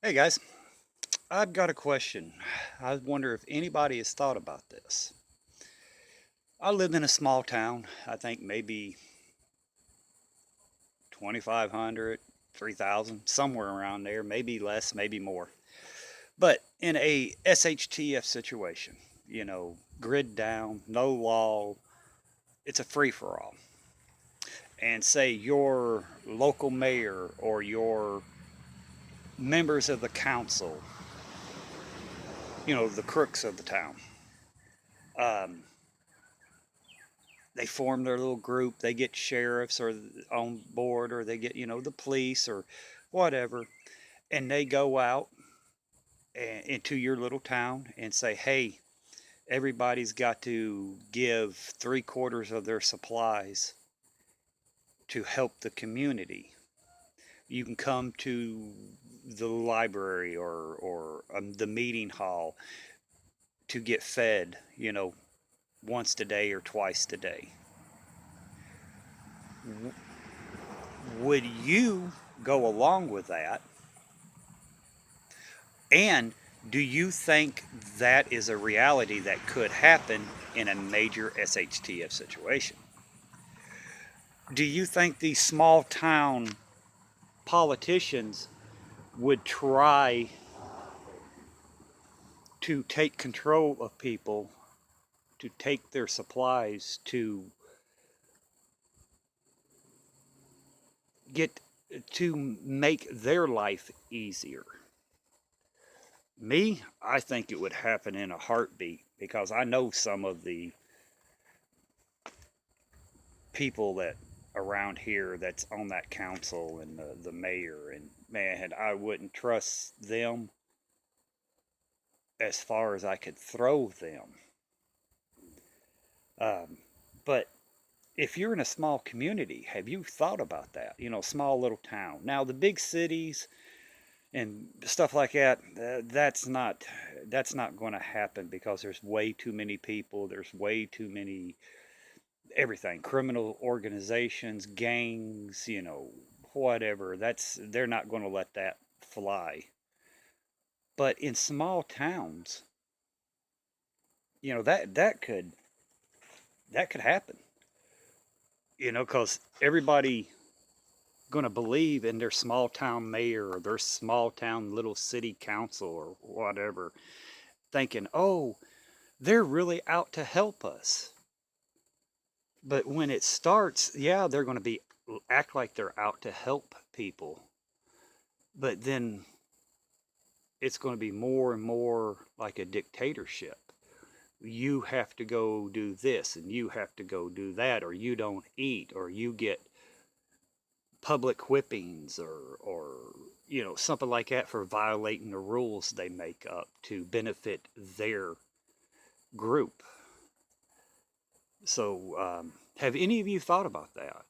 Hey guys, I've got a question. I wonder if anybody has thought about this. I live in a small town, I think maybe 2,500, 3,000, somewhere around there, maybe less, maybe more. But in a SHTF situation, grid down, no law, it's a free for all. And say your local mayor or your members of the council, the crooks of the town, um, they form their little group, they get sheriffs or on board, or they get, the police or whatever, and they go out into your little town and say, hey, everybody's got to give 3/4 of their supplies to help the community. You can come to the library or the meeting hall to get fed, once a day or twice a day. Would you go along with that? And do you think that is a reality that could happen in a major SHTF situation? Do you think these small town politicians would try to take control of people, to take their supplies, to get to make their life easier? Me, I think it would happen in a heartbeat because I know some of the people that around here that's on that council and the mayor, and man, I wouldn't trust them as far as I could throw them. But if you're in a small community, have you thought about that? Small little town. Now the big cities and stuff like that, that's not going to happen because there's way too many people. There's way too many everything, criminal organizations, gangs, whatever. They're not going to let that fly. But in small towns, that could happen. Because everybody going to believe in their small town mayor or their small town little city council or whatever, thinking, oh, they're really out to help us. But when it starts, yeah, they're going to be act like they're out to help people. But then it's going to be more and more like a dictatorship. You have to go do this and you have to go do that, or you don't eat, or you get public whippings, or something like that for violating the rules they make up to benefit their group. So, have any of you thought about that?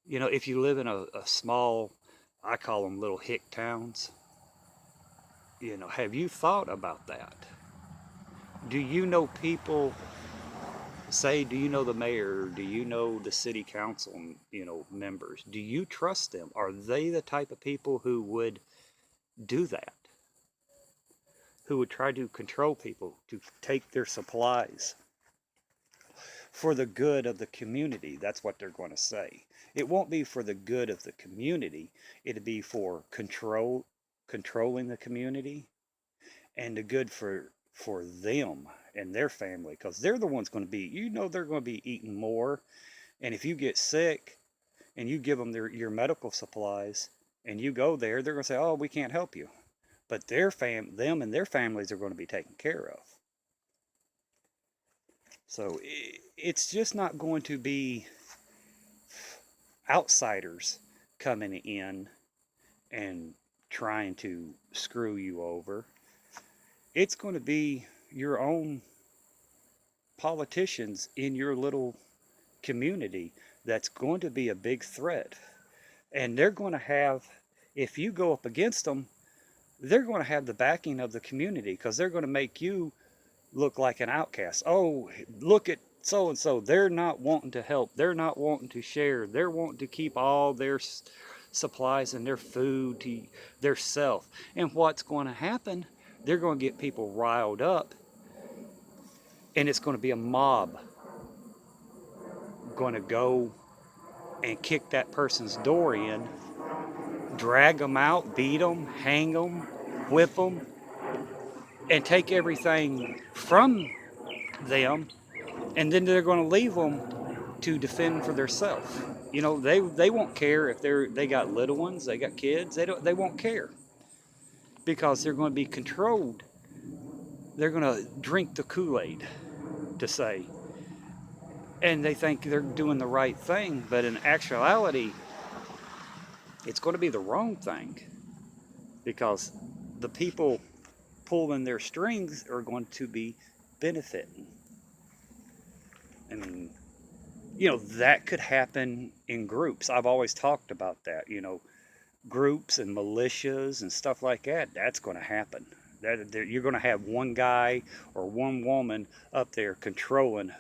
If you live in a small, I call them little hick towns, have you thought about that? Do you know people, say, do you know the mayor? Do you know the city council, members? Do you trust them? Are they the type of people who would do that? Who would try to control people, to take their supplies for the good of the community? That's what they're going to say. It won't be for the good of the community. It'd be for controlling the community and the good for them and their family, because they're the ones going to be, they're going to be eating more. And if you get sick and you give them your medical supplies and you go there, they're going to say, oh, we can't help you. But them and their families are going to be taken care of. So it's just not going to be outsiders coming in and trying to screw you over. It's going to be your own politicians in your little community that's going to be a big threat. And they're going to have, if you go up against them, they're going to have the backing of the community because they're going to make you look like an outcast. Oh, look at so and so. They're not wanting to help. They're not wanting to share. They're wanting to keep all their supplies and their food to their self. And what's going to happen, they're going to get people riled up, and it's going to be a mob going to go and kick that person's door in, drag them out, beat them, hang them, whip them, and take everything from them, and then they're going to leave them to defend for themselves. You know, they won't care if they got little ones, they got kids. They won't care because they're going to be controlled. They're going to drink the Kool-Aid, to say, and they think they're doing the right thing, but in actuality, it's going to be the wrong thing because the people pulling their strings are going to be benefiting. I mean, you know, that could happen in groups. I've always talked about that, you know, groups and militias and stuff like that. That's going to happen. You're going to have one guy or one woman up there controlling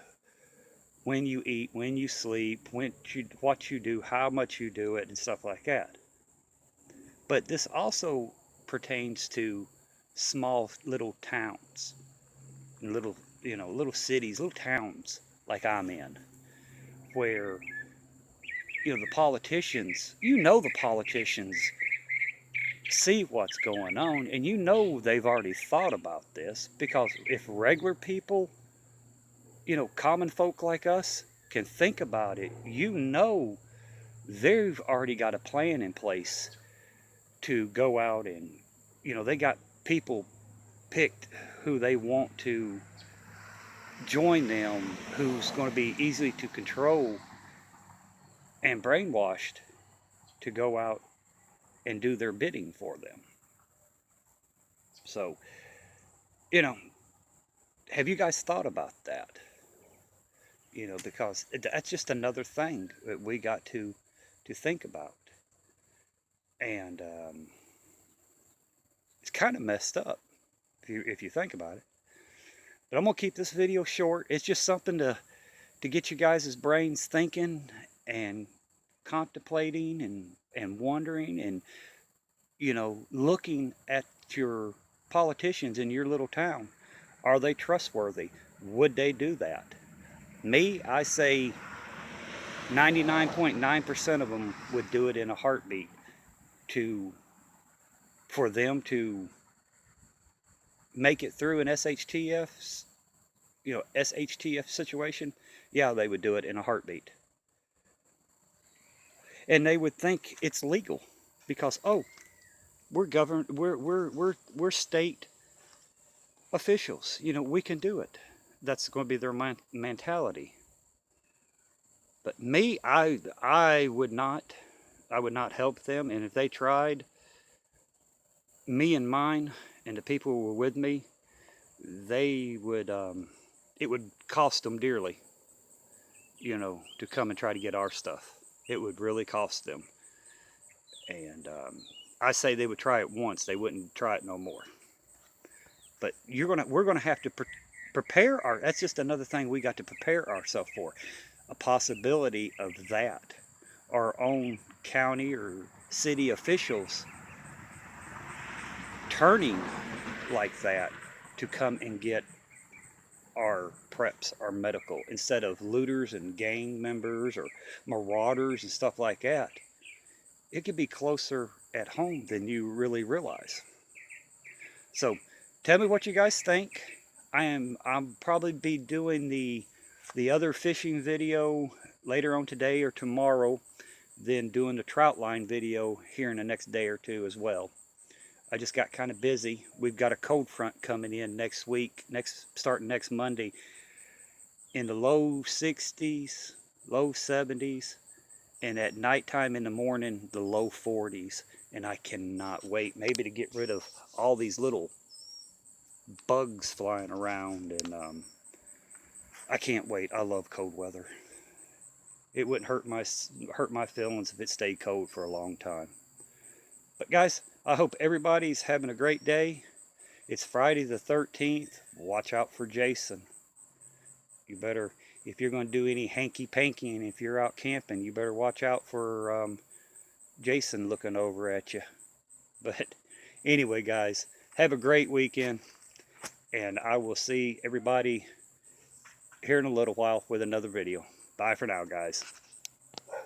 when you eat, when you sleep, what you do, how much you do it, and stuff like that. But this also pertains to small little towns and little cities, little towns like I'm in, where the politicians, the politicians see what's going on, and they've already thought about this, because if regular people, common folk like us can think about it, they've already got a plan in place to go out and, they got people picked who they want to join them, who's going to be easy to control and brainwashed to go out and do their bidding for them. So, have you guys thought about that? Because that's just another thing that we got to think about. And it's kind of messed up if you think about it. But I'm going to keep this video short. It's just something to get you guys' brains thinking and contemplating and wondering and, looking at your politicians in your little town. Are they trustworthy? Would they do that? Me, I say 99.9% of them would do it in a heartbeat for them to make it through an SHTF situation. Yeah, they would do it in a heartbeat. And they would think it's legal because, we're state officials. We can do it. That's going to be their mentality. But me, I would not help them. And if they tried, me and mine and the people who were with me, they would, it would cost them dearly, to come and try to get our stuff. It would really cost them. And I say they would try it once. They wouldn't try it no more. But we're gonna have to prepare that's just another thing we got to prepare ourselves for. A possibility of that. Our own county or city officials turning like that to come and get our preps, our medical, instead of looters and gang members or marauders and stuff like that. It could be closer at home than you really realize. So tell me what you guys think. I'll probably be doing the other fishing video later on today or tomorrow, then doing the trout line video here in the next day or two as well. I just got kind of busy. We've got a cold front coming in next week, starting next Monday, in the low 60s, low 70s, and at nighttime in the morning, the low 40s. And I cannot wait, maybe to get rid of all these little bugs flying around. And I can't wait. I love cold weather. It wouldn't hurt my feelings if it stayed cold for a long time. But guys, I hope everybody's having a great day. It's Friday the 13th. Watch out for Jason. You better, if you're going to do any hanky-panky and if you're out camping, you better watch out for Jason looking over at you. But anyway, guys, have a great weekend, and I will see everybody here in a little while with another video. Bye for now, guys.